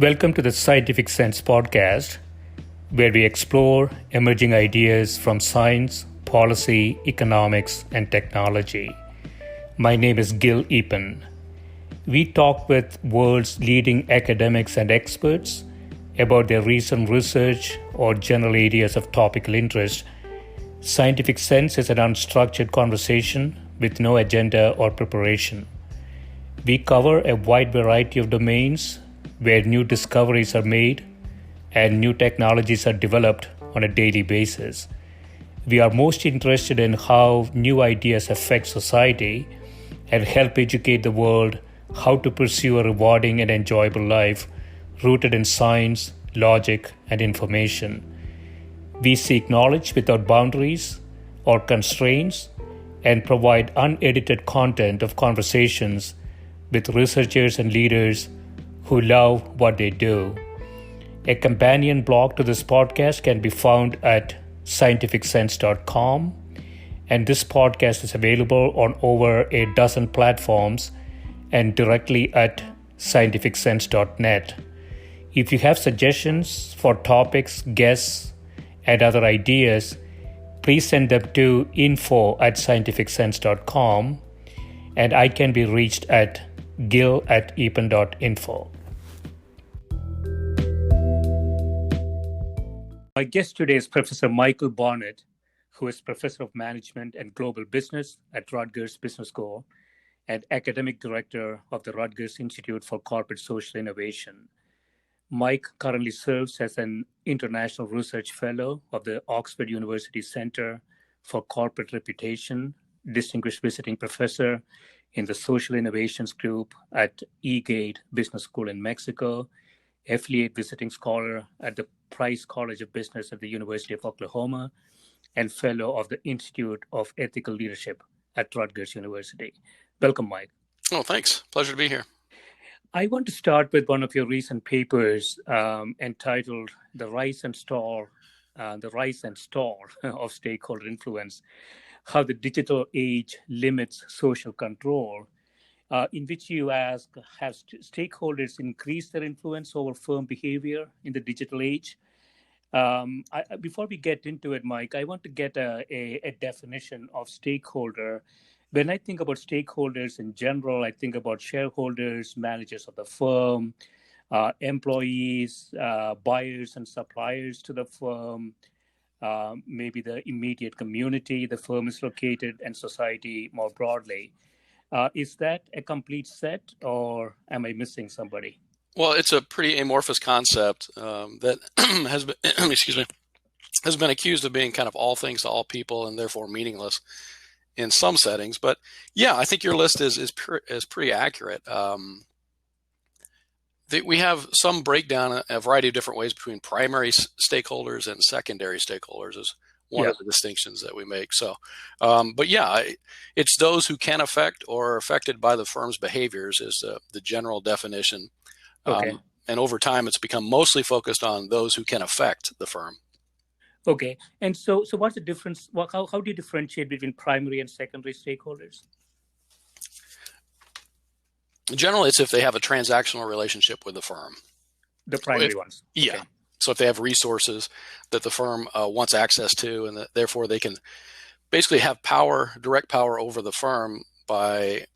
Welcome to the Scientific Sense podcast, where we explore emerging ideas from science, policy, economics, and technology. My name is Gill Eapen. We talk with world's leading academics and experts about their recent research or general areas of topical interest. Scientific Sense is an unstructured conversation with no agenda or preparation. We cover a wide variety of domains where new discoveries are made and new technologies are developed on a daily basis. We are most interested in how new ideas affect society and help educate the world how to pursue a rewarding and enjoyable life rooted in science, logic, and information. We seek knowledge without boundaries or constraints and provide unedited content of conversations with researchers and leaders who love what they do. A companion blog to this podcast can be found at scientificsense.com, and this podcast is available on over a dozen platforms and directly at scientificsense.net. If you have suggestions for topics, guests, and other ideas, please send them to info@scientificsense.com, and I can be reached at gill@eapen.info. My guest today is Professor Michael Barnett, who is Professor of Management and Global Business at Rutgers Business School and Academic Director of the Rutgers Institute for Corporate Social Innovation. Mike currently serves as an International Research Fellow of the Oxford University Center for Corporate Reputation, Distinguished Visiting Professor in the Social Innovations Group at eGate Business School in Mexico, Affiliate Visiting Scholar at the Price College of Business at the University of Oklahoma, and Fellow of the Institute of Ethical Leadership at Rutgers University. Welcome, Mike. Oh, thanks. Pleasure to be here. I want to start with one of your recent papers entitled The Rise and Stall of Stakeholder Influence, How the Digital Age Limits Social Control, in which you ask, have stakeholders increased their influence over firm behavior in the digital age? Before we get into it, Mike, I want to get a definition of stakeholder. When I think about stakeholders in general, I think about shareholders, managers of the firm, employees, buyers and suppliers to the firm, maybe the immediate community the firm is located, and society more broadly. Is that a complete set, or am I missing somebody? Well, it's a pretty amorphous concept that has been, has been accused of being kind of all things to all people and therefore meaningless in some settings. But yeah, I think your list is pretty accurate. We have some breakdown, a variety of different ways between primary stakeholders and secondary stakeholders is one of the distinctions that we make. So, but yeah, it's those who can affect or are affected by the firm's behaviors is the general definition. Okay. And over time, it's become mostly focused on those who can affect the firm. Okay. And so what's the difference? How do you differentiate between primary and secondary stakeholders? Generally, it's if they have a transactional relationship with the firm. The primary ones. Yeah. Okay. So if they have resources that the firm wants access to, and therefore they can basically have direct power over the firm by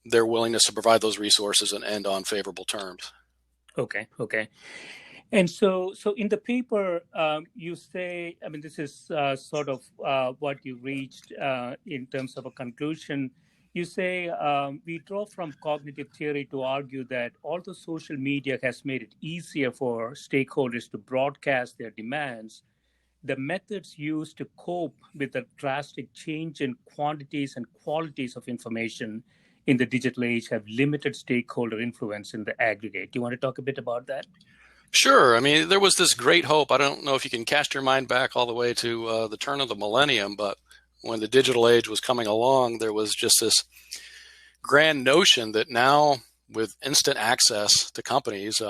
their willingness to provide those resources and end on favorable terms. Okay. And so in the paper, you say, I mean, this is sort of what you reached in terms of a conclusion. You say, we draw from cognitive theory to argue that although social media has made it easier for stakeholders to broadcast their demands, the methods used to cope with the drastic change in quantities and qualities of information in the digital age have limited stakeholder influence in the aggregate. Do you want to talk a bit about that? Sure. I mean, there was this great hope. I don't know if you can cast your mind back all the way to the turn of the millennium, but when the digital age was coming along, there was just this grand notion that now with instant access to companies,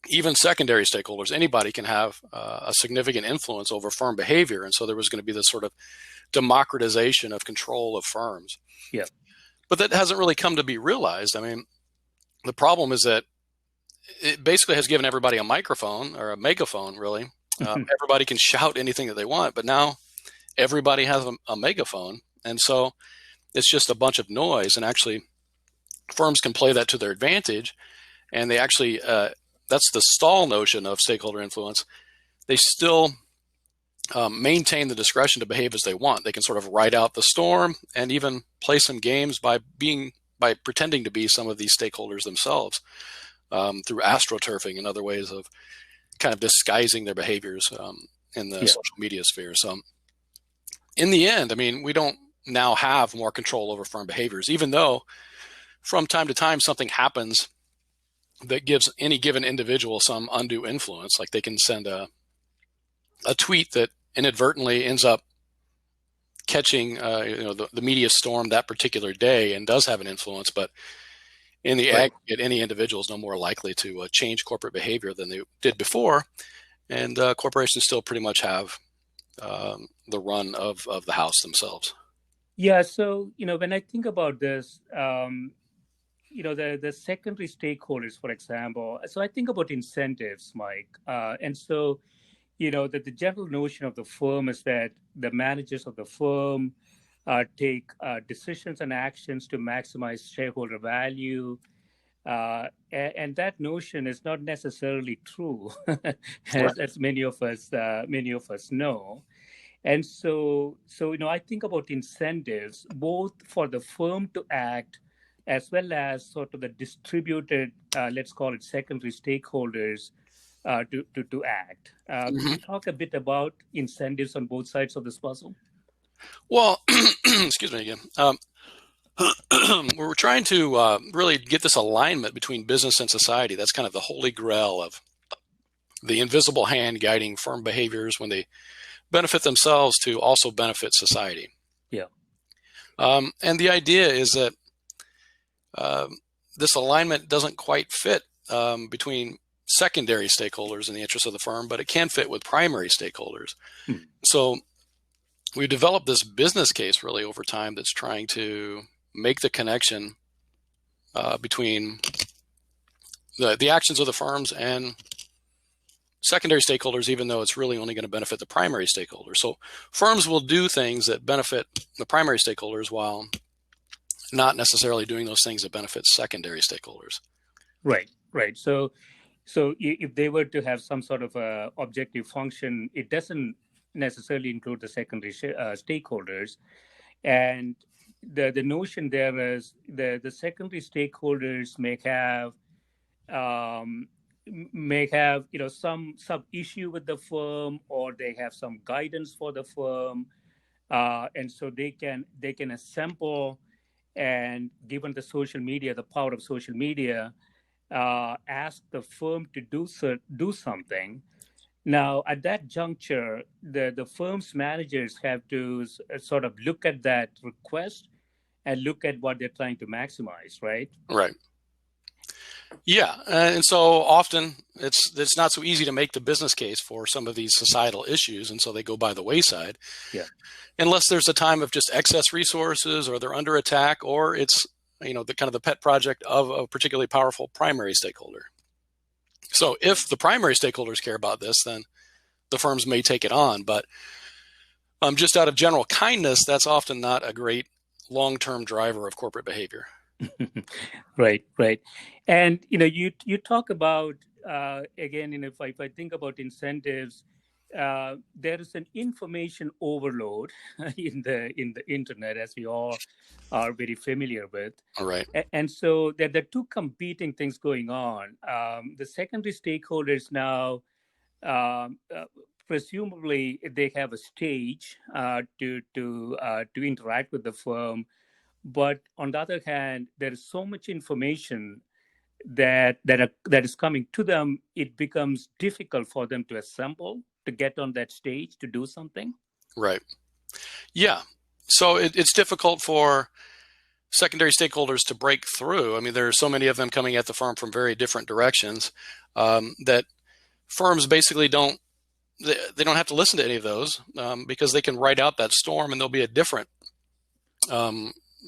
even secondary stakeholders, anybody can have a significant influence over firm behavior. And so there was going to be this sort of democratization of control of firms. Yeah. But that hasn't really come to be realized. I mean, the problem is that it basically has given everybody a microphone or a megaphone, really. Everybody can shout anything that they want, but now everybody has a megaphone. And so it's just a bunch of noise. And actually, firms can play that to their advantage. And they actually, that's the stall notion of stakeholder influence. They still maintain the discretion to behave as they want. They can sort of ride out the storm and even play some games by pretending to be some of these stakeholders themselves through astroturfing and other ways of kind of disguising their behaviors in the social media sphere. So in the end, I mean, we don't now have more control over firm behaviors, even though from time to time something happens that gives any given individual some undue influence. Like they can send a tweet that inadvertently ends up catching the media storm that particular day and does have an influence, but in the aggregate, any individual is no more likely to change corporate behavior than they did before, and corporations still pretty much have the run of the house themselves. Yeah, so when I think about this, the secondary stakeholders, for example, so I think about incentives, Mike, and so that the general notion of the firm is that the managers of the firm take decisions and actions to maximize shareholder value. And that notion is not necessarily true, as many of us know. And so I think about incentives both for the firm to act as well as sort of the distributed, let's call it secondary stakeholders to act. Could you talk a bit about incentives on both sides of this puzzle? Well, excuse me again. We're trying to really get this alignment between business and society. That's kind of the holy grail of the invisible hand guiding firm behaviors when they benefit themselves to also benefit society. Yeah. And the idea is that this alignment doesn't quite fit between secondary stakeholders in the interest of the firm, but it can fit with primary stakeholders. So we've developed this business case really over time that's trying to make the connection between the actions of the firms and secondary stakeholders, even though it's really only going to benefit the primary stakeholders. So firms will do things that benefit the primary stakeholders while not necessarily doing those things that benefit secondary stakeholders. Right. So if they were to have some sort of a objective function, it doesn't necessarily include the secondary stakeholders. And the notion there is the secondary stakeholders may have some issue with the firm, or they have some guidance for the firm, and so they can assemble, and given the power of social media, ask the firm to do something. Now, at that juncture, the firm's managers have to sort of look at that request and look at what they're trying to maximize, right? Right. Yeah, and so often it's not so easy to make the business case for some of these societal issues, and so they go by the wayside. Yeah. Unless there's a time of just excess resources, or they're under attack, or it's the kind of the pet project of a particularly powerful primary stakeholder. So if the primary stakeholders care about this, then the firms may take it on. But just out of general kindness, that's often not a great long-term driver of corporate behavior. Right. And you talk about again, if I think about incentives, there is an information overload in the internet, as we all are very familiar with. All right. And so there are two competing things going on. The secondary stakeholders now, presumably, they have a stage to interact with the firm. But on the other hand, there is so much information that is coming to them, it becomes difficult for them to assemble, to get on that stage, to do something. Right. Yeah. So it's difficult for secondary stakeholders to break through. I mean, there are so many of them coming at the firm from very different directions that firms basically don't have to listen to any of those because they can ride out that storm, and there'll be a different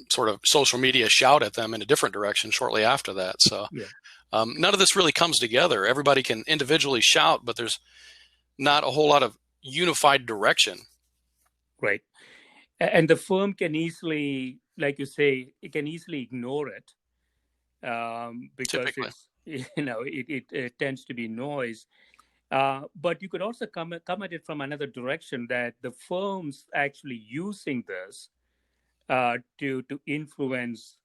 sort of social media shout at them in a different direction shortly after that. So None of this really comes together. Everybody can individually shout, but there's not a whole lot of unified direction. Right. And the firm can easily, like you say, it can easily ignore it because Typically. it tends to be noise. But you could also come at it from another direction, that the firms actually using this to influence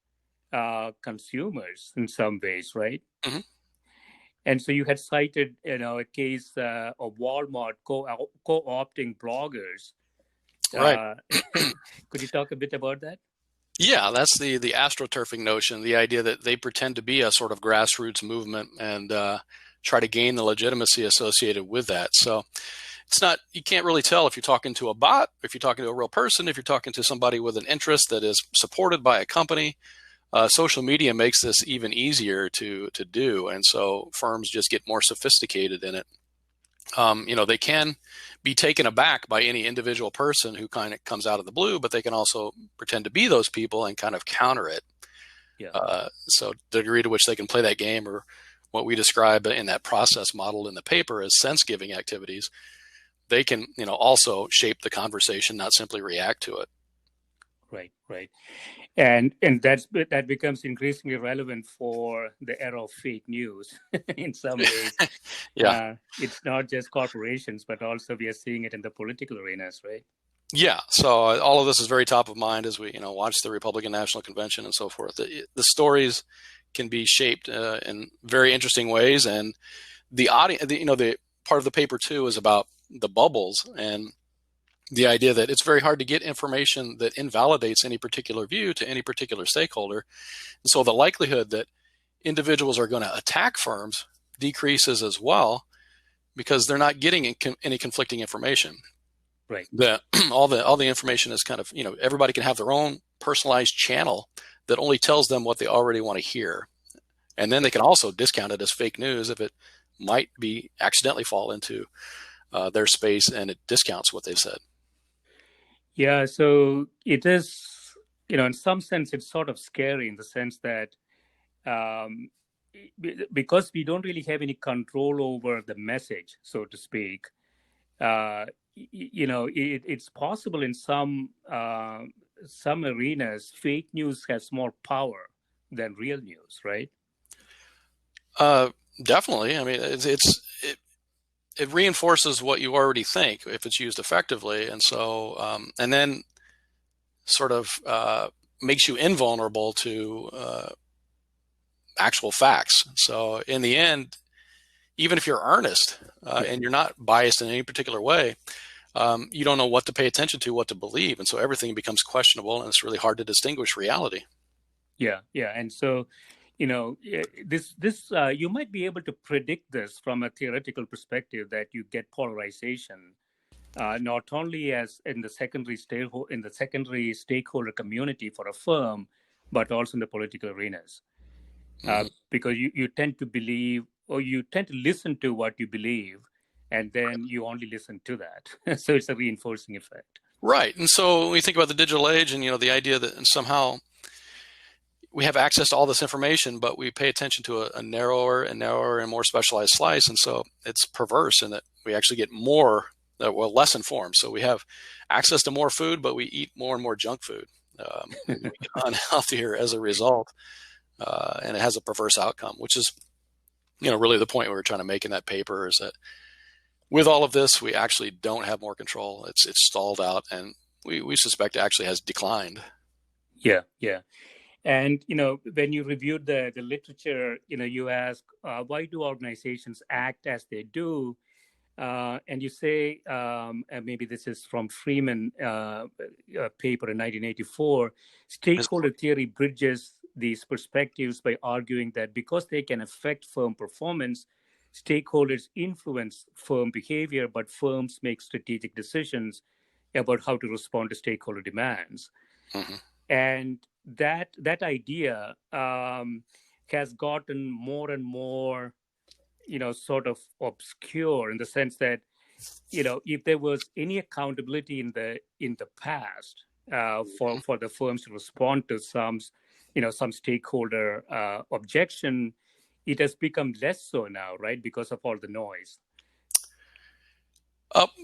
consumers in some ways, right? Mm-hmm. And so you had cited, a case of Walmart co-opting bloggers. Right. Uh, could you talk a bit about that? Yeah, that's the astroturfing notion, the idea that they pretend to be a sort of grassroots movement and try to gain the legitimacy associated with that. So it's not, you can't really tell if you're talking to a bot, if you're talking to a real person, if you're talking to somebody with an interest that is supported by a company. Social media makes this even easier to do, and so firms just get more sophisticated in it. They can be taken aback by any individual person who kind of comes out of the blue, but they can also pretend to be those people and kind of counter it. Yeah. So the degree to which they can play that game, or what we describe in that process model in the paper as sense-giving activities, they can, also shape the conversation, not simply react to it. Right. And that becomes increasingly relevant for the era of fake news in some ways. Yeah. It's not just corporations, but also we are seeing it in the political arenas, right? Yeah. So all of this is very top of mind as we, watch the Republican National Convention and so forth. The stories can be shaped in very interesting ways, and the audience, the part of the paper too is about the bubbles and the idea that it's very hard to get information that invalidates any particular view to any particular stakeholder. And so the likelihood that individuals are going to attack firms decreases as well, because they're not getting any conflicting information. Right. All the information is kind of, everybody can have their own personalized channel that only tells them what they already want to hear. And then they can also discount it as fake news if it might be accidentally fall into their space and it discounts what they've said. Yeah, so it is, in some sense, it's sort of scary in the sense that um, because we don't really have any control over the message, so to speak, it's possible in some arenas, fake news has more power than real news, right? Definitely. I mean, it reinforces what you already think if it's used effectively, and so and then sort of makes you invulnerable to actual facts. So in the end, even if you're earnest and you're not biased in any particular way, you don't know what to pay attention to, what to believe, and so everything becomes questionable, and it's really hard to distinguish reality. Yeah, and so this you might be able to predict this from a theoretical perspective, that you get polarization not only as in the secondary stakeholder community for a firm, but also in the political arenas, because you tend to believe, or you tend to listen to what you believe, and then you only listen to that. So it's a reinforcing effect. Right. And so when we think about the digital age and, the idea that somehow we have access to all this information, but we pay attention to a narrower and narrower and more specialized slice. And so it's perverse in that we actually get less informed. So we have access to more food, but we eat more and more junk food. We get unhealthier as a result. And it has a perverse outcome, which is, really the point we were trying to make in that paper, is that with all of this, we actually don't have more control. It's stalled out, and we suspect it actually has declined. Yeah. And when you reviewed the literature, you ask why do organizations act as they do, and you say, and maybe this is from Freeman paper in 1984, stakeholder theory bridges these perspectives by arguing that because they can affect firm performance, stakeholders influence firm behavior, but firms make strategic decisions about how to respond to stakeholder demands. Mm-hmm. And that idea has gotten more and more, sort of obscure, in the sense that, if there was any accountability in the past for the firms to respond to some stakeholder objection, it has become less so now, right? Because of all the noise.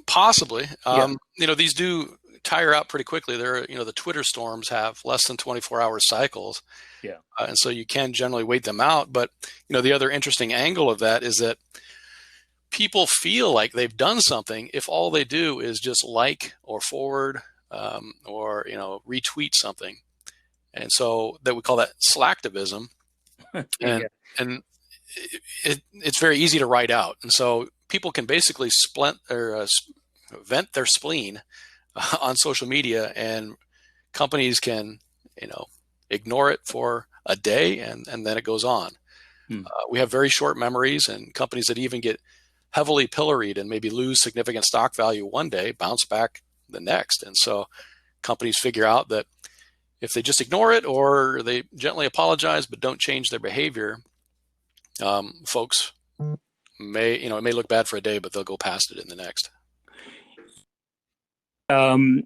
Possibly. Yeah. These do tire out pretty quickly. The Twitter storms have less than 24-hour cycles. Yeah. And so you can generally wait them out. But, the other interesting angle of that is that people feel like they've done something if all they do is just like or forward or, retweet something. And so that we call that Slacktivism. And, Yeah. and it's very easy to write out. And so people can basically vent their spleen on social media, and companies can, ignore it for a day, and then it goes on. We have very short memories, and companies that even get heavily pilloried and maybe lose significant stock value one day bounce back the next. And so companies figure out that if they just ignore it or they gently apologize but don't change their behavior, folks it may look bad for a day, but they'll go past it in the next. And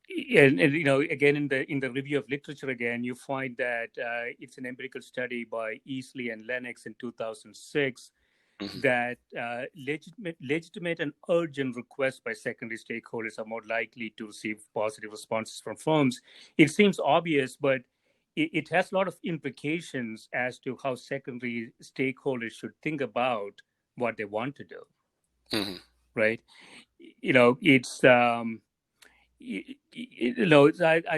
again, in the review of literature, again, you find that it's an empirical study by Easley and Lennox in 2006 that legitimate and urgent requests by secondary stakeholders are more likely to receive positive responses from firms. It seems obvious, but it has a lot of implications as to how secondary stakeholders should think about what they want to do. Right? It's I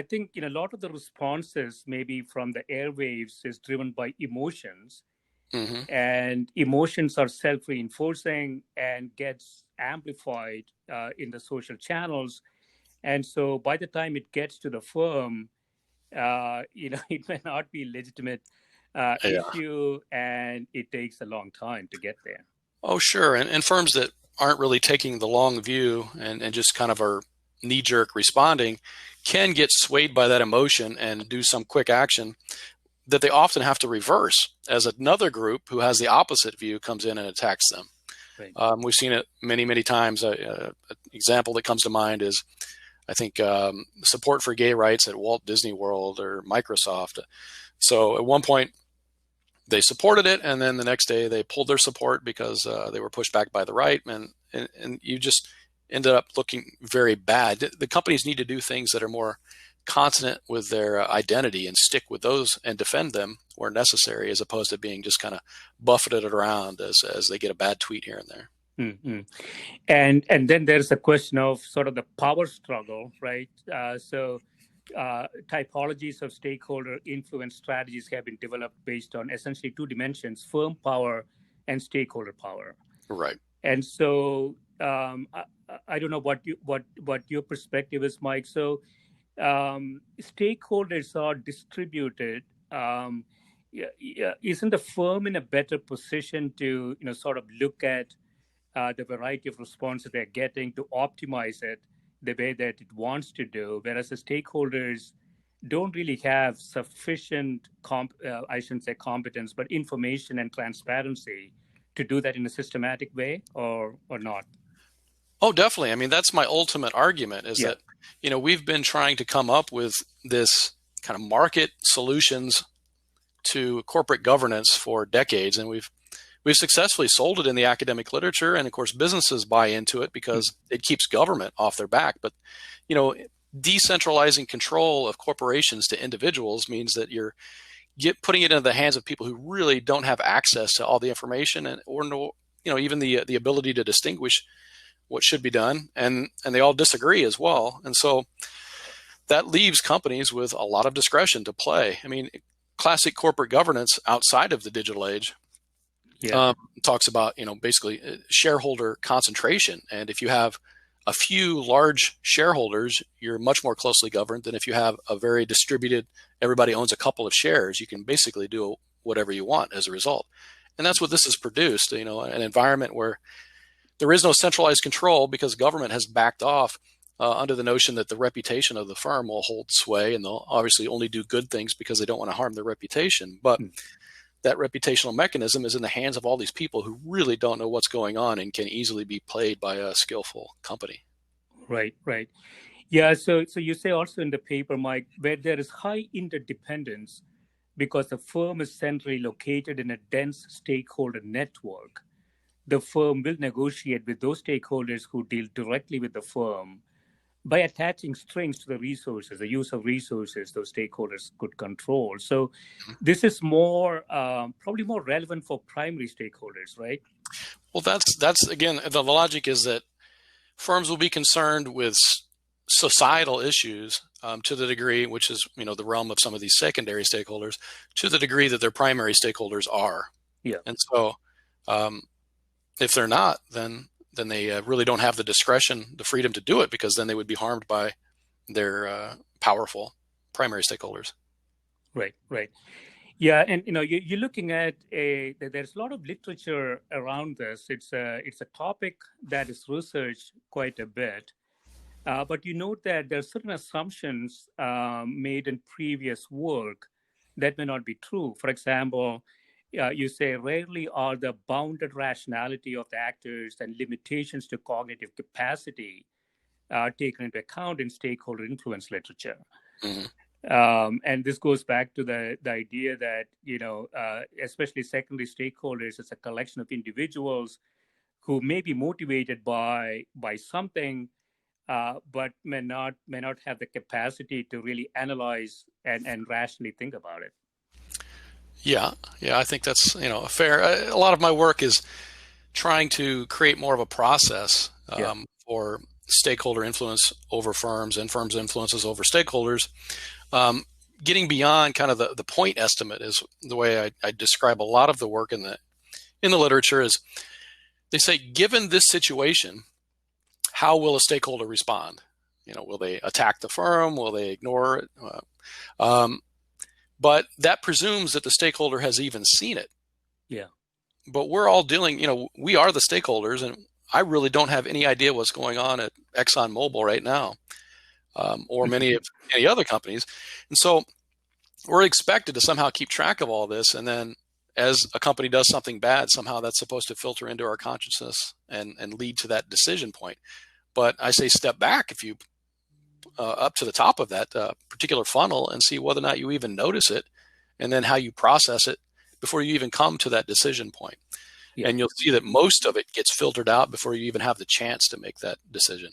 think a lot of the responses maybe from the airwaves is driven by emotions. And emotions are self-reinforcing and gets amplified in the social channels. And so by the time it gets to the firm, it may not be a legitimate issue, and it takes a long time to get there. Oh, sure. And firms that aren't really taking the long view and just kind of are knee-jerk responding can get swayed by that emotion and do some quick action that they often have to reverse as another group who has the opposite view comes in and attacks them. Right. We've seen it many, many times. An example that comes to mind is, I think, support for gay rights at Walt Disney World or Microsoft. So at one point, they supported it, and then the next day they pulled their support because they were pushed back by the right, and you just ended up looking very bad. The companies need to do things that are more consonant with their identity and stick with those and defend them where necessary, as opposed to being just kind of buffeted around as they get a bad tweet here and there. And then there's a question of sort of the power struggle, right? So typologies of stakeholder influence strategies have been developed based on essentially two dimensions: firm power and stakeholder power. Right. And so I don't know what your perspective is, Mike. So stakeholders are distributed. Isn't the firm in a better position to sort of look at the variety of responses they're getting to optimize it the way that it wants to do, whereas the stakeholders don't really have sufficient, I shouldn't say competence, but information and transparency to do that in a systematic way, or not? Oh, definitely. I mean, that's my ultimate argument is that, we've been trying to come up with this kind of market solutions to corporate governance for decades. And we've successfully sold it in the academic literature. And of course, businesses buy into it because it keeps government off their back. But, decentralizing control of corporations to individuals means that you're putting it into the hands of people who really don't have access to all the information or even the ability to distinguish what should be done, and they all disagree as well. And so that leaves companies with a lot of discretion to play. I mean, classic corporate governance outside of the digital age talks about, basically shareholder concentration. And if you have a few large shareholders, you're much more closely governed than if you have a very distributed, everybody owns a couple of shares. You can basically do whatever you want as a result. And that's what this has produced, an environment where there is no centralized control because government has backed off under the notion that the reputation of the firm will hold sway, and they'll obviously only do good things because they don't want to harm their reputation. But that reputational mechanism is in the hands of all these people who really don't know what's going on and can easily be played by a skillful company. Right. Yeah. So you say also in the paper, Mike, where there is high interdependence, because the firm is centrally located in a dense stakeholder network. The firm will negotiate with those stakeholders who deal directly with the firm by attaching strings to the resources, the use of resources those stakeholders could control. So this is more probably more relevant for primary stakeholders, right? Well, that's again, the logic is that firms will be concerned with societal issues to the degree, which is the realm of some of these secondary stakeholders, to the degree that their primary stakeholders are. Yeah. And so, if they're not, then they really don't have the discretion, the freedom to do it, because then they would be harmed by their powerful primary stakeholders. Right. Right. Yeah, and you're looking at there's a lot of literature around this. It's a topic that is researched quite a bit, but you note that there are certain assumptions made in previous work that may not be true. For example, you say rarely are the bounded rationality of the actors and limitations to cognitive capacity taken into account in stakeholder influence literature. Mm-hmm. And this goes back to the idea that, especially secondary stakeholders as a collection of individuals who may be motivated by something, but may not have the capacity to really analyze and rationally think about it. Yeah, I think that's fair. A lot of my work is trying to create more of a process for stakeholder influence over firms and firms' influences over stakeholders. Getting beyond kind of the point estimate is the way I describe a lot of the work in the literature. Is they say, given this situation, how will a stakeholder respond? Will they attack the firm? Will they ignore it? But that presumes that the stakeholder has even seen it. Yeah. But we're all dealing, we are the stakeholders, and I really don't have any idea what's going on at ExxonMobil right now, or any other companies. And so we're expected to somehow keep track of all this. And then as a company does something bad, somehow that's supposed to filter into our consciousness and lead to that decision point. But I say step back if you up to the top of that particular funnel and see whether or not you even notice it, and then how you process it before you even come to that decision point. Yeah. And you'll see that most of it gets filtered out before you even have the chance to make that decision.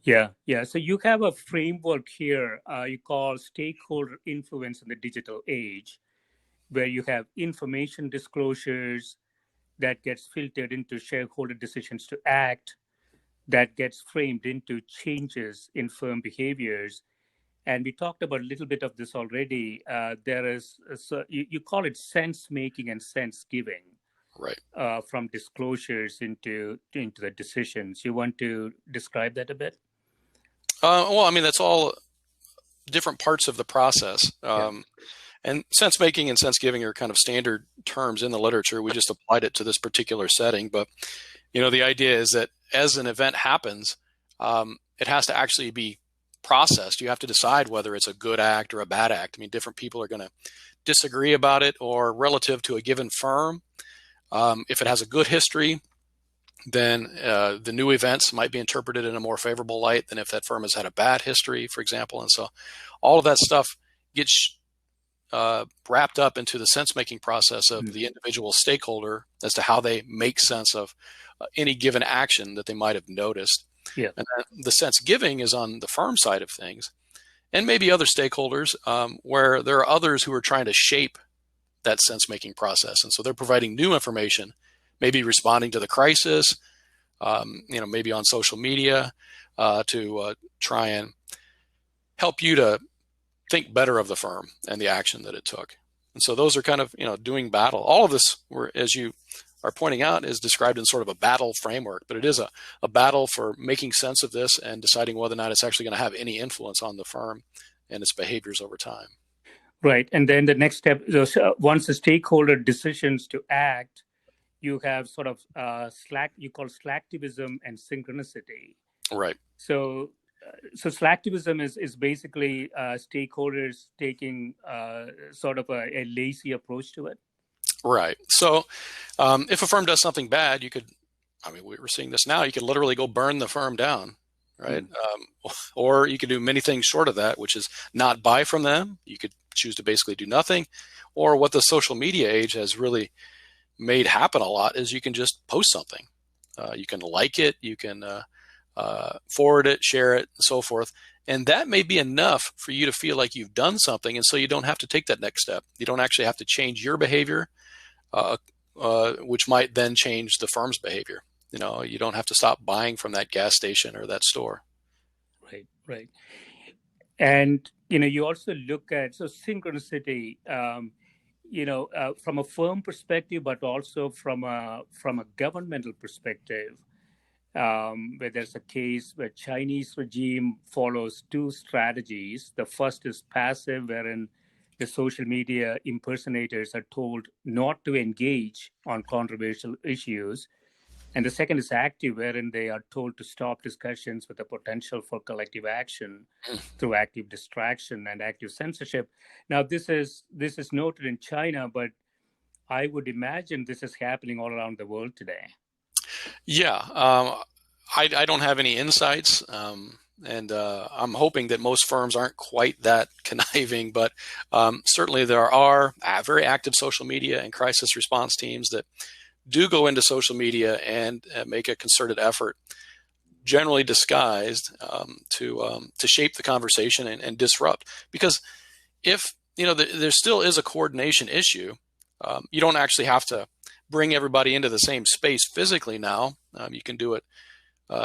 Yeah. So you have a framework here you call stakeholder influence in the digital age, where you have information disclosures that gets filtered into shareholder decisions to act, that gets framed into changes in firm behaviors. And we talked about a little bit of this already. There is, you call it sensemaking and sensegiving. Right. From disclosures into the decisions. You want to describe that a bit? Well, I mean, that's all different parts of the process. And sensemaking and sensegiving are kind of standard terms in the literature. We just applied it to this particular setting. But, the idea is that as an event happens, it has to actually be processed. You have to decide whether it's a good act or a bad act. I mean, different people are going to disagree about it, or relative to a given firm. If it has a good history, then the new events might be interpreted in a more favorable light than if that firm has had a bad history, for example. And so all of that stuff gets wrapped up into the sense-making process of the individual stakeholder as to how they make sense of any given action that they might have noticed. Yeah. And the sense-giving is on the firm side of things, and maybe other stakeholders where there are others who are trying to shape that sense-making process. And so they're providing new information, maybe responding to the crisis, maybe on social media to try and help you to think better of the firm and the action that it took. And so those are kind of, doing battle. All of this, as you are pointing out, is described in sort of a battle framework, but it is a battle for making sense of this and deciding whether or not it's actually going to have any influence on the firm and its behaviors over time. Right. And then the next step, once the stakeholder decisions to act, you have sort of you call slacktivism and synchronicity. Right. So slacktivism is basically stakeholders taking sort of a lazy approach to it. Right. So if a firm does something bad, we're seeing this now, you could literally go burn the firm down. Right. Or you could do many things short of that, which is not buy from them. You could choose to basically do nothing. Or what the social media age has really made happen a lot is you can just post something. You can like it, you can forward it, share it, and so forth. And that may be enough for you to feel like you've done something, and so you don't have to take that next step. You don't actually have to change your behavior, which might then change the firm's behavior. You don't have to stop buying from that gas station or that store. Right. And, you also look at, synchronicity, from a firm perspective, but also from a governmental perspective, where there's a case where Chinese regime follows two strategies. The first is passive, wherein the social media impersonators are told not to engage on controversial issues. And the second is active, wherein they are told to stop discussions with the potential for collective action through active distraction and active censorship. Now, this is noted in China, but I would imagine this is happening all around the world today. Yeah, I don't have any insights, and I'm hoping that most firms aren't quite that conniving, but certainly there are very active social media and crisis response teams that do go into social media and make a concerted effort, generally disguised, to shape the conversation and disrupt. Because if there still is a coordination issue, you don't actually have to bring everybody into the same space physically now. You can do it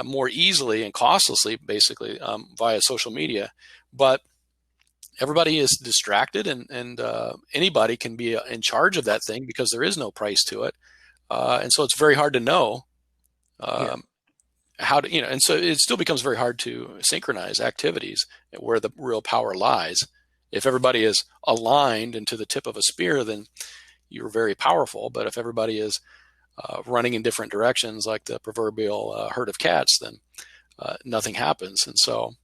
more easily and costlessly, basically, via social media. But everybody is distracted, and anybody can be in charge of that thing because there is no price to it. And so it's very hard to know how to, and so it still becomes very hard to synchronize activities where the real power lies. If everybody is aligned and to the tip of a spear, then you're very powerful. But if everybody is running in different directions, like the proverbial herd of cats, then nothing happens. And so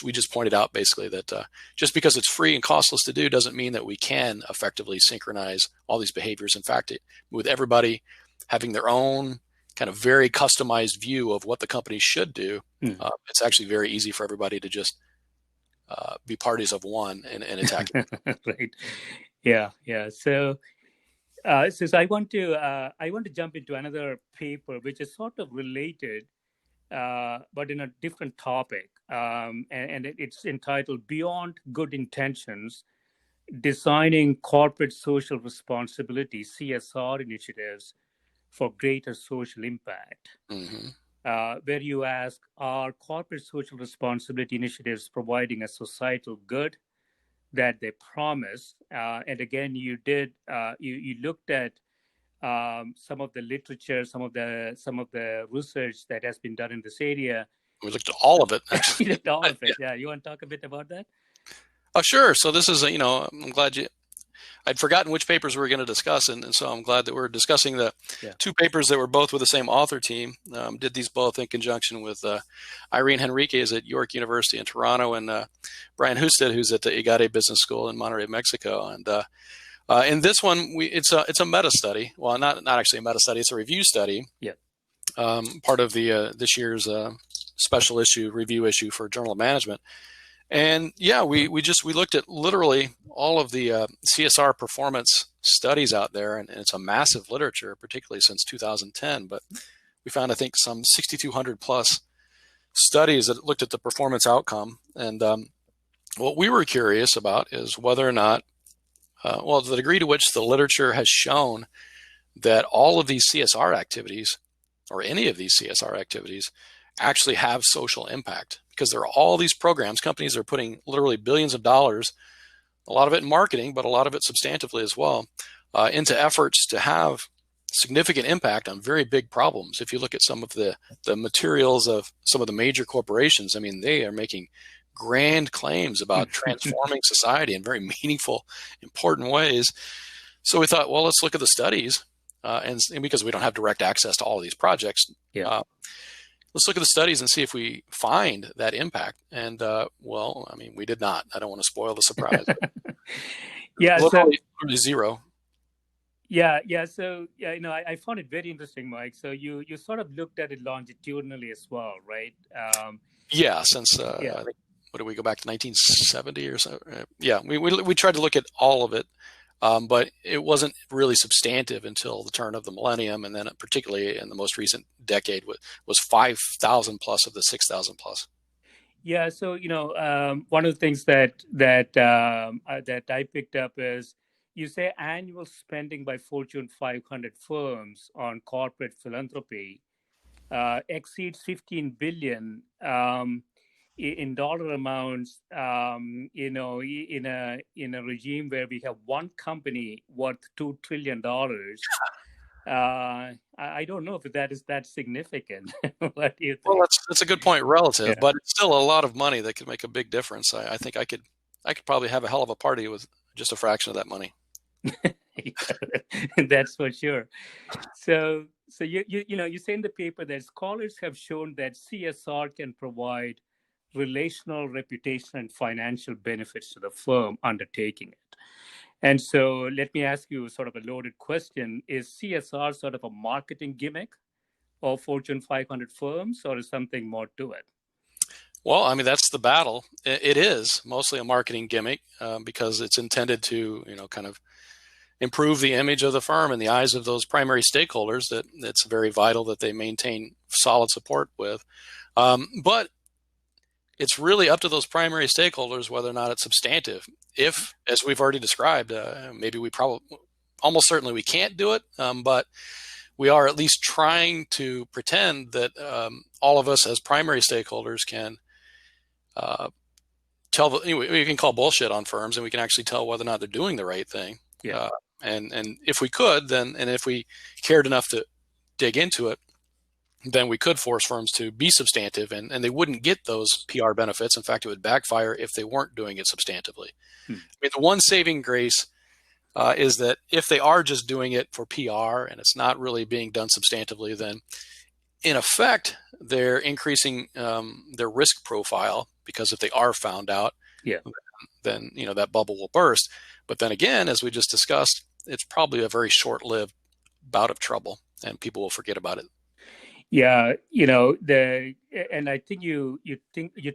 we just pointed out basically that just because it's free and costless to do doesn't mean that we can effectively synchronize all these behaviors. In fact, with everybody having their own kind of very customized view of what the company should do, it's actually very easy for everybody to just be parties of one and attack it. Right. Yeah. So I want to jump into another paper which is sort of related, but in a different topic, and it's entitled "Beyond Good Intentions: Designing Corporate Social Responsibility (CSR) Initiatives for Greater Social Impact." Where you ask, are corporate social responsibility initiatives providing a societal good that they promise? And again, you looked at some of the literature, some of the research that has been done in this area. We looked at all of it. You looked at all of it. Yeah. You want to talk a bit about that? Oh, sure. So this is, I'm glad I'd forgotten which papers we were going to discuss, and so I'm glad that we're discussing the two papers that were both with the same author team. Did these both in conjunction with Irene Henriquez at York University in Toronto, and Brian Husted, who's at the IGADE Business School in Monterrey, Mexico. And in this one, it's a meta study. Well, not actually a meta study; it's a review study. Yeah. Part of the this year's special review issue for Journal of Management. And we looked at literally all of the CSR performance studies out there, and it's a massive literature, particularly since 2010. But we found, I think, some 6,200 plus studies that looked at the performance outcome. And what we were curious about is whether or not, the degree to which the literature has shown that all of these CSR activities, or any of these CSR activities, actually have social impact. Because there are all these programs, companies are putting literally billions of dollars, a lot of it in marketing, but a lot of it substantively as well, into efforts to have significant impact on very big problems. If you look at some of the materials of some of the major corporations, I mean, they are making grand claims about transforming society in very meaningful, important ways. So we thought, well, let's look at the studies, and because we don't have direct access to all of these projects, let's look at the studies and see if we find that impact. And we did not. I don't want to spoil the surprise. Literally zero. Yeah. So I found it very interesting, Mike. So you sort of looked at it longitudinally as well, right? Since I think what did we go back to 1970 or so? Yeah, we tried to look at all of it, but it wasn't really substantive until the turn of the millennium, and then particularly in the most recent decade was 5,000 plus of the 6,000 plus. Yeah, so one of the things that I picked up is you say annual spending by Fortune 500 firms on corporate philanthropy exceeds 15 billion in dollar amounts. In a regime where we have one company worth $2 trillion. I don't know if that is that significant. What do you Well, think? that's a good point relative, Yeah. but it's still a lot of money that could make a big difference. I think I could probably have a hell of a party with just a fraction of that money. That's for sure. So you say in the paper that scholars have shown that CSR can provide relational, reputation, and financial benefits to the firm undertaking it. And so let me ask you sort of a loaded question. Is CSR sort of a marketing gimmick of Fortune 500 firms, or is something more to it? Well, I mean, that's the battle. It is mostly a marketing gimmick because it's intended to, kind of improve the image of the firm in the eyes of those primary stakeholders that it's very vital that they maintain solid support with. But it's really up to those primary stakeholders whether or not it's substantive. If, as we've already described, maybe we probably, almost certainly we can't do it, but we are at least trying to pretend that all of us as primary stakeholders can we can call bullshit on firms, and we can actually tell whether or not they're doing the right thing. Yeah. And if we could, then, and if we cared enough to dig into it, then we could force firms to be substantive, and they wouldn't get those PR benefits. In fact, it would backfire if they weren't doing it substantively. I mean, the one saving grace is that if they are just doing it for PR and it's not really being done substantively, then in effect, they're increasing their risk profile, because if they are found out, Yeah. then that bubble will burst. But then again, as we just discussed, it's probably a very short-lived bout of trouble, and people will forget about it. Yeah, and I think you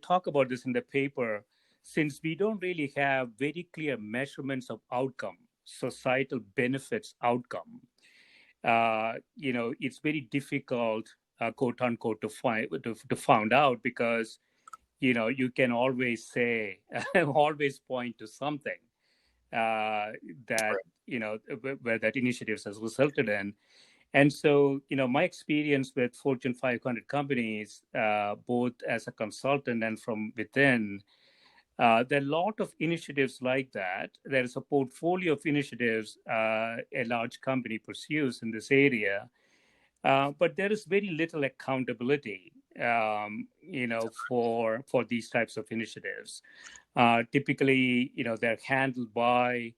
talk about this in the paper, since we don't really have very clear measurements of outcome, societal benefits outcome. It's very difficult, quote unquote, to find out, because you can always say, always point to something that where that initiatives has resulted in. And so, my experience with Fortune 500 companies, both as a consultant and from within, there are a lot of initiatives like that. There is a portfolio of initiatives a large company pursues in this area, but there is very little accountability, for these types of initiatives. Typically, they're handled by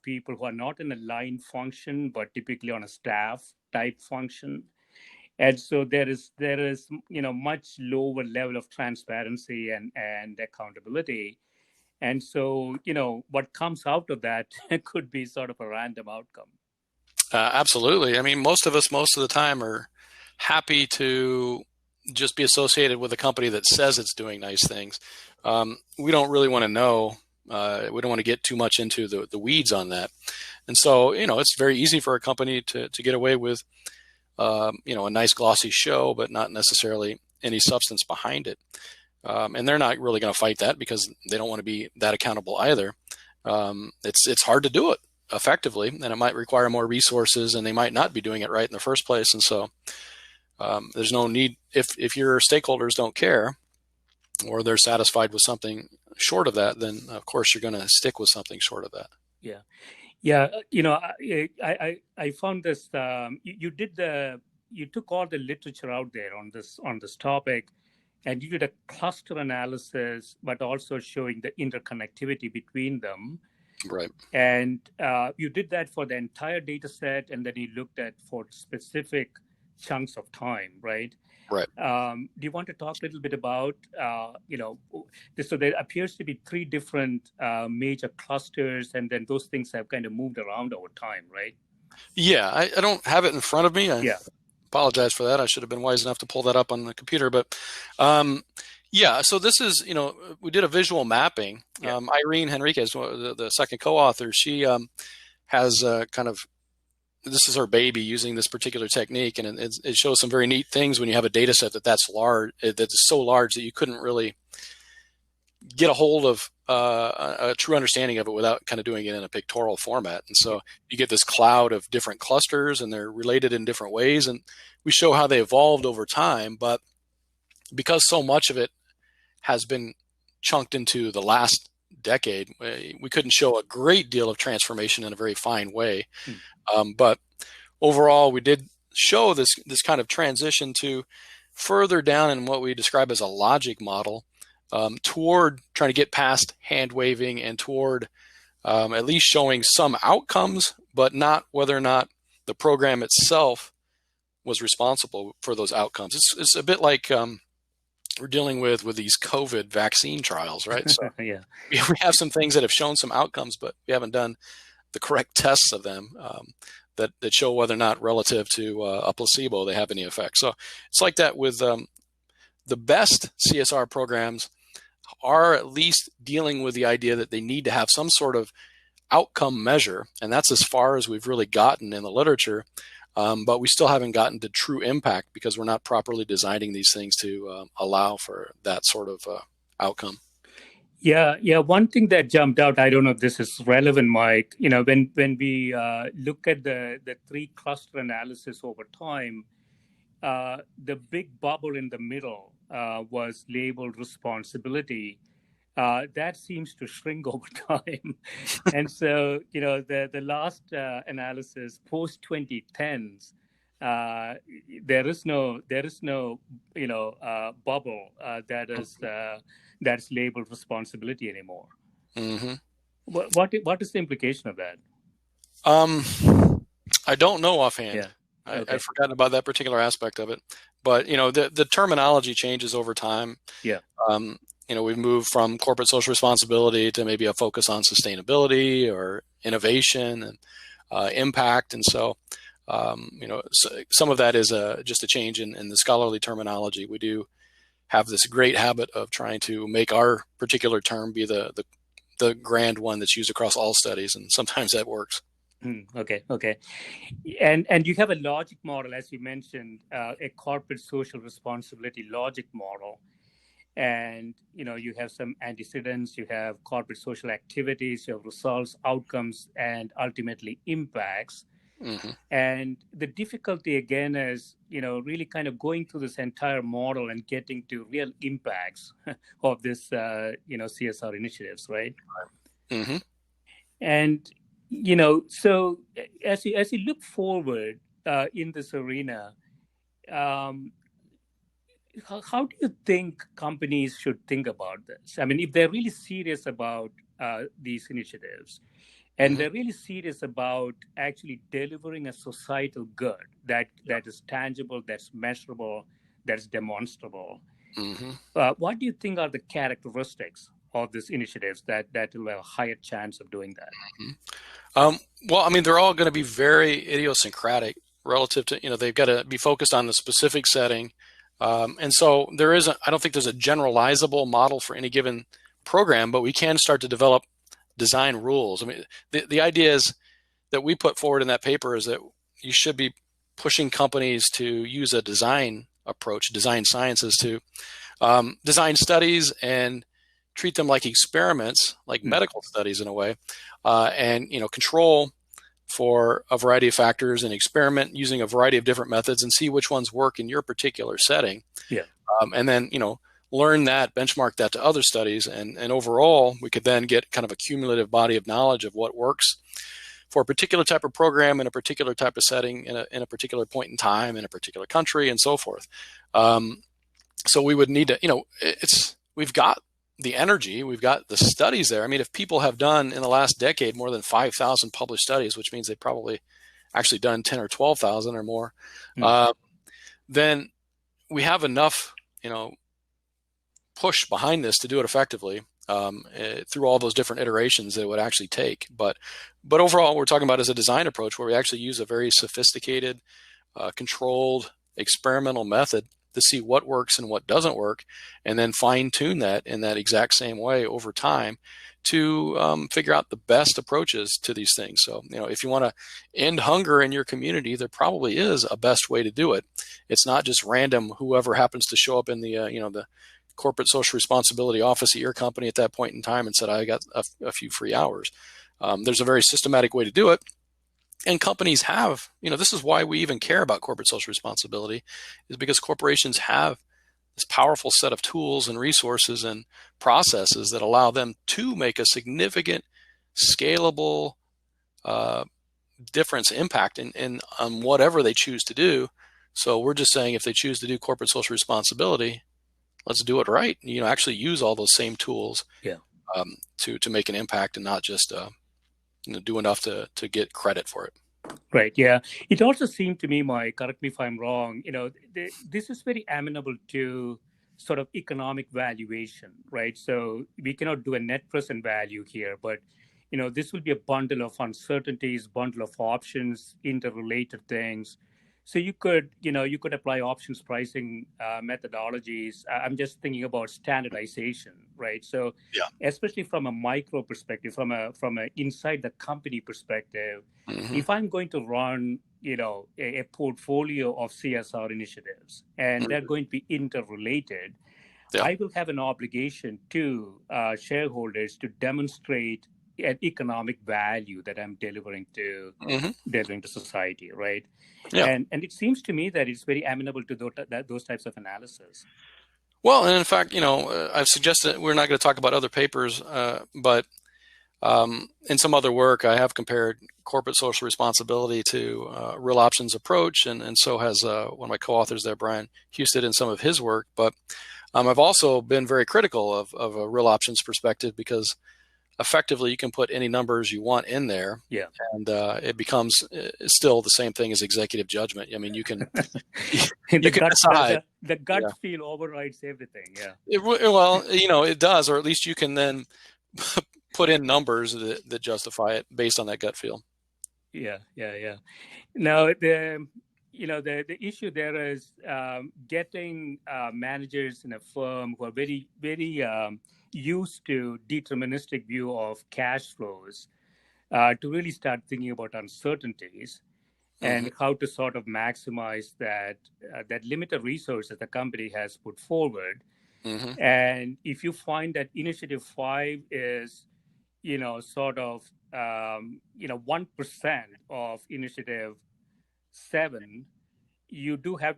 people who are not in a line function, but typically on a staff type function. And so there is much lower level of transparency and accountability. And so what comes out of that could be sort of a random outcome. Absolutely. I mean, most of us, most of the time, are happy to just be associated with a company that says it's doing nice things. We don't really want to know. We don't want to get too much into the weeds on that. And so, it's very easy for a company to get away with, a nice glossy show, but not necessarily any substance behind it. And they're not really going to fight that, because they don't want to be that accountable either. It's hard to do it effectively, and it might require more resources, and they might not be doing it right in the first place. And so there's no need, if your stakeholders don't care, or they're satisfied with something short of that, then of course you're going to stick with something short of that. Yeah. Yeah. I found this, you took all the literature out there on this topic, and you did a cluster analysis, but also showing the interconnectivity between them. Right. And you did that for the entire data set, and then you looked at for specific chunks of time, right? Right. Do you want to talk a little bit about, so there appears to be three different major clusters, and then those things have kind of moved around over time, right? Yeah, I don't have it in front of me. I Yeah. apologize for that. I should have been wise enough to pull that up on the computer. But Yeah, so this is, we did a visual mapping. Yeah. Irene Henriquez, the second co-author, she has kind of, this is her baby using this particular technique, and it shows some very neat things when you have a data set that's large, that's so large that you couldn't really get a hold of a true understanding of it without kind of doing it in a pictorial format. And so you get this cloud of different clusters, and they're related in different ways, and we show how they evolved over time. But because so much of it has been chunked into the last decade, we couldn't show a great deal of transformation in a very fine way. But overall, we did show this kind of transition to further down in what we describe as a logic model, toward trying to get past hand waving and toward at least showing some outcomes, but not whether or not the program itself was responsible for those outcomes. It's a bit like we're dealing with these COVID vaccine trials, right? So Yeah. we have some things that have shown some outcomes, but we haven't done the correct tests of them that show whether or not relative to a placebo they have any effect. So it's like that with the best CSR programs are at least dealing with the idea that they need to have some sort of outcome measure, and that's as far as we've really gotten in the literature. But we still haven't gotten to true impact because we're not properly designing these things to allow for that sort of outcome. Yeah, yeah. One thing that jumped out, I don't know if this is relevant, Mike. When we look at the three cluster analysis over time, the big bubble in the middle was labeled responsibility. That seems to shrink over time. And so, the last analysis post 2010s, there is no bubble that's labeled responsibility anymore. Mm-hmm. What is the implication of that? I don't know offhand. Yeah. Okay. I've forgotten about that particular aspect of it, but the terminology changes over time. Yeah. We've moved from corporate social responsibility to maybe a focus on sustainability or innovation and impact. And so, some of that is just a change in the scholarly terminology. We do have this great habit of trying to make our particular term be the grand one that's used across all studies, and sometimes that works. Okay. And you have a logic model, as you mentioned, a corporate social responsibility logic model. And, you have some antecedents, you have corporate social activities, you have results, outcomes, and ultimately impacts. Mm-hmm. And the difficulty, again, is, really kind of going through this entire model and getting to real impacts of this, CSR initiatives, right? Mm-hmm. And, so as you look forward in this arena, how do you think companies should think about this? I mean, if they're really serious about these initiatives, and they're really serious about actually delivering a societal good that is tangible, that's measurable, that's demonstrable, what do you think are the characteristics of these initiatives that will have a higher chance of doing that? Well, I mean, they're all going to be very idiosyncratic relative to, they've got to be focused on the specific setting. And so I don't think there's a generalizable model for any given program, but we can start to develop design rules. I mean, the idea is that we put forward in that paper is that you should be pushing companies to use a design approach, design sciences, to design studies and treat them like experiments, like medical studies in a way, and control for a variety of factors and experiment using a variety of different methods and see which ones work in your particular setting. Yeah. And then, learn that, benchmark that to other studies. And overall, we could then get kind of a cumulative body of knowledge of what works for a particular type of program in a particular type of setting in a particular point in time in a particular country and so forth. So we would need to, we've got the energy, we've got the studies there. I mean, if people have done in the last decade more than 5,000 published studies, which means they've probably actually done 10 or 12,000 or more, then we have enough, push behind this to do it effectively through all those different iterations that it would actually take. But overall, we're talking about as a design approach where we actually use a very sophisticated, controlled, experimental method to see what works and what doesn't work, and then fine tune that in that exact same way over time to figure out the best approaches to these things. So, if you want to end hunger in your community, there probably is a best way to do it. It's not just random whoever happens to show up in the corporate social responsibility office at your company at that point in time and said, I got a few free hours. There's a very systematic way to do it. And companies have, this is why we even care about corporate social responsibility, is because corporations have this powerful set of tools and resources and processes that allow them to make a significant, scalable difference, impact in whatever they choose to do. So we're just saying if they choose to do corporate social responsibility, let's do it right. Actually use all those same tools to make an impact and not just do enough to get credit for it. Right. Yeah. It also seemed to me, Mike, correct me if I'm wrong, this is very amenable to sort of economic valuation, right? So we cannot do a net present value here, but, this will be a bundle of uncertainties, bundle of options, interrelated things. So you could apply options pricing methodologies. I'm just thinking about standardization, right? So especially from a micro perspective, from a inside the company perspective, if I'm going to run, a portfolio of CSR initiatives and they're going to be interrelated, I will have an obligation to shareholders to demonstrate an economic value that I'm delivering to society, right? Yeah. And it seems to me that it's very amenable to those types of analysis. Well, and in fact, I've suggested we're not going to talk about other papers, but in some other work, I have compared corporate social responsibility to real options approach, and so has one of my co-authors there, Brian Husted, in some of his work. But I've also been very critical of a real options perspective because effectively you can put any numbers you want in there, and it becomes still the same thing as executive judgment. I mean, you can you can decide. The gut feel overrides everything. Yeah. It does, or at least you can then put in numbers that justify it based on that gut feel. Yeah. Now, the issue there is getting managers in a firm who are very, very used to deterministic view of cash flows to really start thinking about uncertainties and how to sort of maximize that limited resources the company has put forward. And if you find that Initiative 5 is, sort of, 1% of Initiative 7, you do have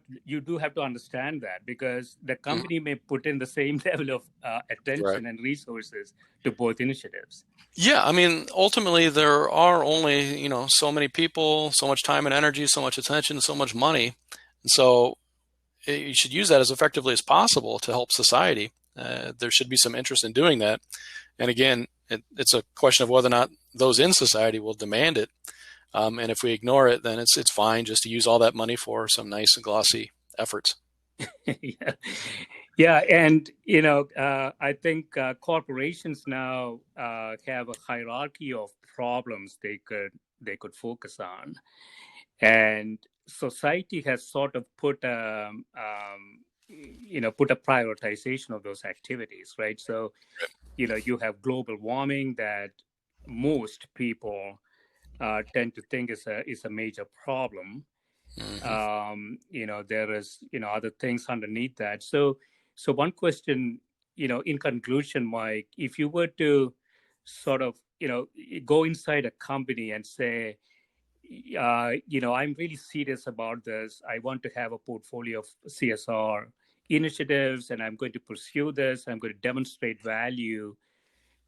to understand that because the company may put in the same level of attention and resources to both initiatives. Yeah, I mean, ultimately there are only so many people, so much time and energy, so much attention, so much money, and so you should use that as effectively as possible to help society. There should be some interest in doing that, and again, it's a question of whether or not those in society will demand it. And if we ignore it, then it's fine just to use all that money for some nice and glossy efforts. Yeah, and I think corporations now have a hierarchy of problems they could focus on, and society has sort of put a prioritization of those activities, right? So, you have global warming that most people tend to think is a major problem. There is other things underneath that. So one question, in conclusion, Mike, if you were to sort of go inside a company and say, I'm really serious about this. I want to have a portfolio of CSR initiatives, and I'm going to pursue this. I'm going to demonstrate value.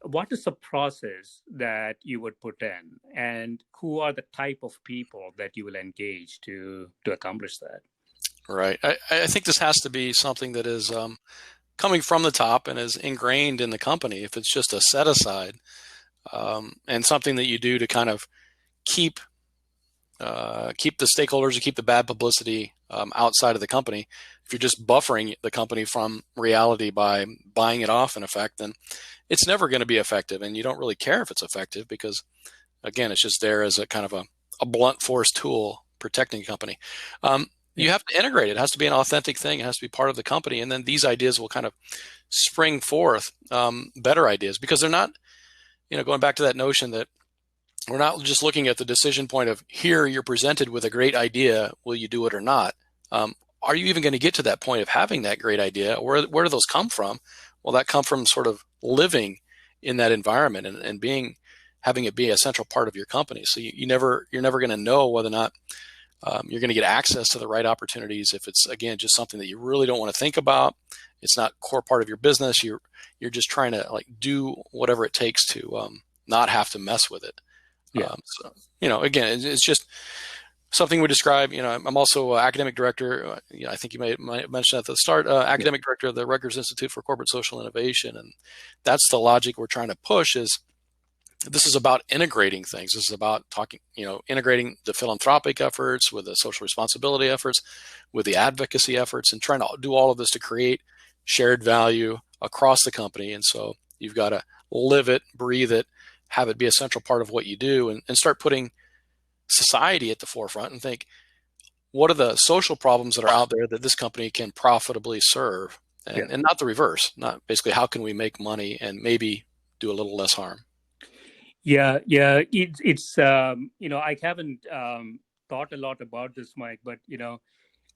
What is the process that you would put in, and who are the type of people that you will engage to accomplish that? Right. I think this has to be something that is coming from the top and is ingrained in the company. If it's just a set aside and something that you do to kind of keep the stakeholders or keep the bad publicity outside of the company. If you're just buffering the company from reality by buying it off, in effect, then it's never going to be effective. And you don't really care if it's effective because, again, it's just there as a kind of a blunt force tool protecting the company. you have to integrate it. It has to be an authentic thing. It has to be part of the company. And then these ideas will kind of spring forth, better ideas, because they're not, going back to that notion that we're not just looking at the decision point of here, you're presented with a great idea. Will you do it or not? Are you even going to get to that point of having that great idea? Where do those come from? Well, that come from sort of living in that environment and having it be a central part of your company. So you're never going to know whether or not you're going to get access to the right opportunities if it's, again, just something that you really don't want to think about. It's not core part of your business. You're just trying to do whatever it takes to not have to mess with it. Yeah. Again, it's just something we describe. I'm also academic director. I think you might mention at the start, academic director of the Rutgers Institute for Corporate Social Innovation, and that's the logic we're trying to push. Is this is about integrating things. This is about integrating the philanthropic efforts with the social responsibility efforts, with the advocacy efforts, and trying to do all of this to create shared value across the company. And so you've got to live it, breathe it, have it be a central part of what you do, and start putting society at the forefront and think, what are the social problems that are out there that this company can profitably serve? And not the reverse, not basically how can we make money and maybe do a little less harm. Yeah. It's I haven't thought a lot about this, Mike, but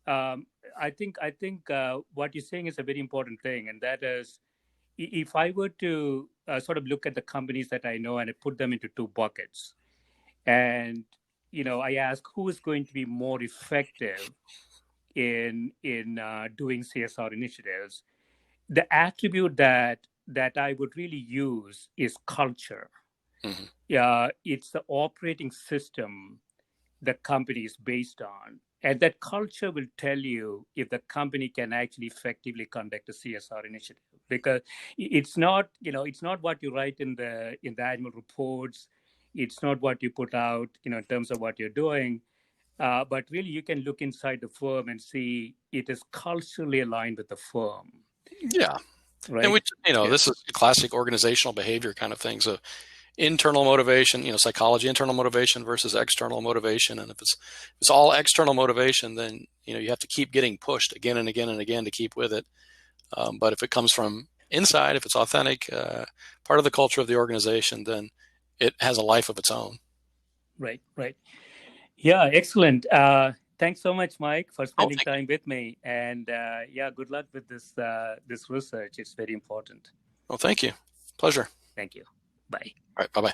I think what you're saying is a very important thing, and that is, if I were to sort of look at the companies that I know and I put them into two buckets, and I ask who is going to be more effective in doing CSR initiatives, the attribute that I would really use is culture. Mm-hmm. Yeah, it's the operating system the company is based on. And that culture will tell you if the company can actually effectively conduct a CSR initiative, because it's not what you write in the annual reports. It's not what you put out, in terms of what you're doing. But really, you can look inside the firm and see it is culturally aligned with the firm. Yeah. Right. And this is classic organizational behavior kind of thing. So internal motivation, psychology, internal motivation versus external motivation. And if it's all external motivation, then, you have to keep getting pushed again and again and again to keep with it. But if it comes from inside, if it's authentic, part of the culture of the organization, then it has a life of its own. Right. Yeah, excellent. Thanks so much, Mike, for spending time with me. And good luck with this research. It's very important. Well, thank you. Pleasure. Thank you. Bye. All right. Bye-bye.